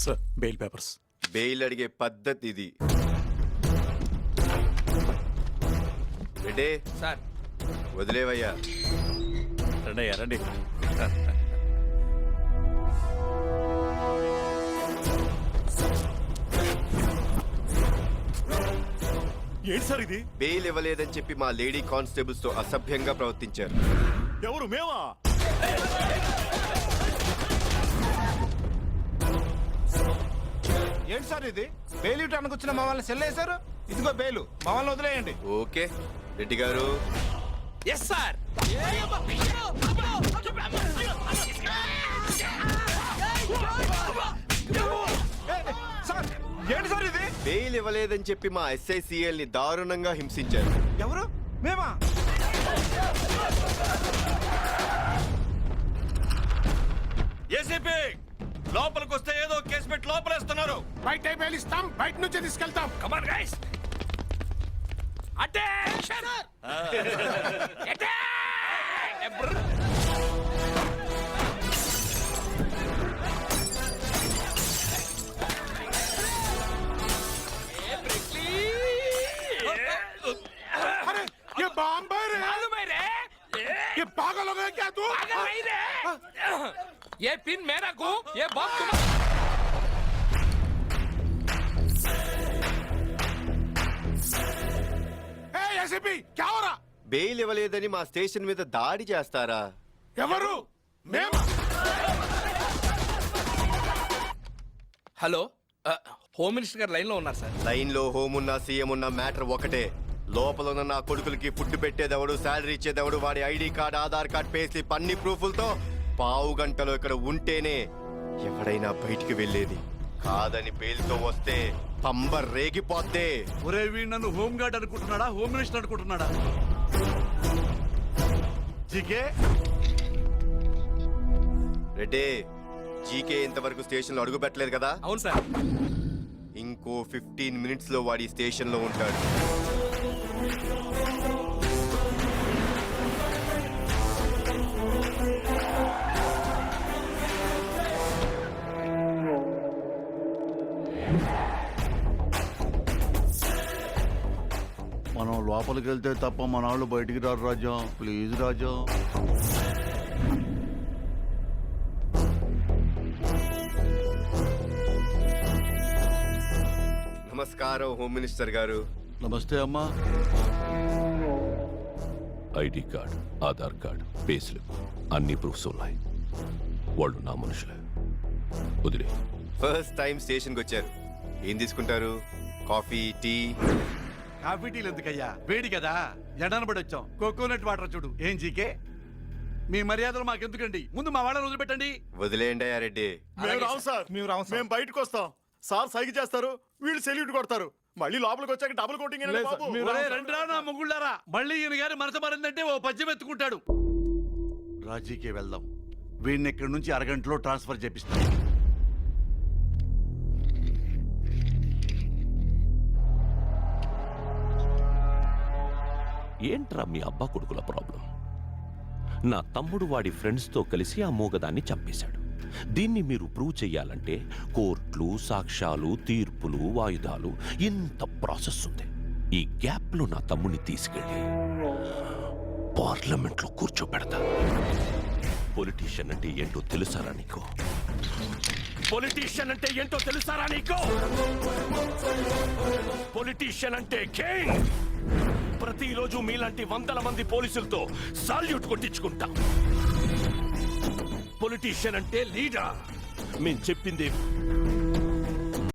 Sir bail papers. Bail అడిగే పద్ధతి ఇది. రెడ్డి సార్ వదిలేవయ్యా. రండి అయ్యా రండి. ఏంటి సార్ ఇది? బెయిల్ ఇవ్వలేదని చెప్పి మా లేడీ కానిస్టేబుల్స్ తో అసభ్యంగా ప్రవర్తించారు. ఎవరు? మేమా? ఏంటి సార్ ఇది? బెయిల్ ఇవ్వడానికి వచ్చిన మమ్మల్ని సెల్ వేశారు. ఇదిగో బెయిల్, మమ్మల్ని వదిలేయండి. ఓకే రెడ్డి గారు. Yes sir. సార్ ఏంటి సార్ ఇది? బెయిల్ ఇవ్వలేదని చెప్పి మా SICL ని దారుణంగా హింసించారు. ఎవరు? మేమా? ఏసీపీ లోపలికి వస్తే ఏదో కేసు పెట్టి లోపలేస్తున్నారు. బయట బెయిల్ ఇస్తాం, బయట నుంచే తీసుకెళ్తాం. Come on guys. అటెన్షన్. अरे ये बॉम्ब है रे। मालूम है रे? ये पागल हो गया क्या तू? पागल नहीं रे। ये पिन मेरा को, ये बॉम्ब तुम। ए एसीपी क्या हो रहा? బెయిల్ ఇవ్వలేదని మా స్టేషన్ మీద దాడి చేస్తారా? ఎవరు? మేము. హలో, హోమ్ మినిస్టర్ గారు లైన్ లో ఉన్నారు సార్. లైన్ లో హోమ్ ఉన్నా సీఎం ఉన్న మ్యాటర్ ఒకటే. లోపల ఉన్న నా కొడుకులకి ఫుడ్ పెట్టేదెవడు, శాలరీ ఇచ్చేదెవడు, వాడి ID card, Aadhaar card, pay slip అన్ని ప్రూఫ్లతో పావు గంటలో ఇక్కడ ఉంటేనే ఎవడైనా బయటికి వెళ్ళేది. కాదని బెయిల్తో వస్తే పంబ రేగిపోద్దే. ఒరే వీడు నన్ను హోమ్ గార్డ్ అనుకుంటున్నాడా, హోమ్ మినిస్టర్ అనుకుంటున్నాడా? జీకే రెడ్డి, జీకే ఇంతవరకు స్టేషన్ లో అడుగు పెట్టలేదు కదా? అవును సార్. ఇంకో 15 మినిట్స్ లో వాడి స్టేషన్ లో ఉంటాడు. మనం లోపలికి వెళ్తే తప్ప మన వాళ్ళు బయటికి రారు రాజా. ప్లీజ్ రాజా. నమస్కారం హోమ్ మినిస్టర్ గారు. నమస్తే అమ్మా. ID card, Aadhaar card, pay slip అన్ని ప్రూఫ్స్ ఉన్నాయి. వాళ్ళు నా మనుషులే. వదిలే. ఫస్ట్ టైం స్టేషన్కి వచ్చారు. ఏం తీసుకుంటారు? Coffee, tea? కాఫీ టీలు ఎందుకయ్యా, వేడి కదా. ఎండన పడి వచ్చాం. కోకోనట్ వాటర్ చూడు. ఏం జీకే, మీ మర్యాదలు మాకెందుకండి, ముందు మా వాళ్ళని వదిలిపెట్టండి. వదిలేయండి అయ్యా రెడ్డి. మేము రావు సార్. మేము బయటకు వస్తాం. సార్ సైకి చేస్తారు, వీళ్ళు సెల్యూట్ కొడతారు. మళ్ళీ లోపలికి వచ్చాక డబుల్ కోటింగ్. ఒరే రండిరా నా మొగుళ్ళారా, మళ్ళీ ఈయన గారి మనసు మారిందంటే ఓ పద్యం ఎత్తుకుంటాడు. రాజీకే వెళ్దాం. వీడిని ఇక్కడి నుంచి అరగంటలో ట్రాన్స్ఫర్ చేపిస్తాం. ఏంట్రా మీ అబ్బా కొడుకుల ప్రాబ్లం? నా తమ్ముడు వాడి ఫ్రెండ్స్తో కలిసి ఆ మూగదాన్ని చంపేశాడు. దీన్ని మీరు ప్రూవ్ చెయ్యాలంటే కోర్టులు, సాక్ష్యాలు, తీర్పులు, వాయిదాలు, ఇంత ప్రాసెస్ ఉంది. ఈ గ్యాప్లో నా తమ్ముడిని తీసుకెళ్ళి పార్లమెంట్లో కూర్చోబెడతా. పొలిటీషియన్ అంటే ఏంటో తెలుసారా నీకు? పొలిటీషియన్ అంటే ఏంటో తెలుసారా నీకు? పొలిటీషియన్ అంటే కింగ్. ప్రతిరోజు మీలాంటి వందల మంది పోలీసులతో సాల్యూట్ కొట్టించుకుంటాం. పొలిటీషియన్ అంటే లీడర్. మేం చెప్పింది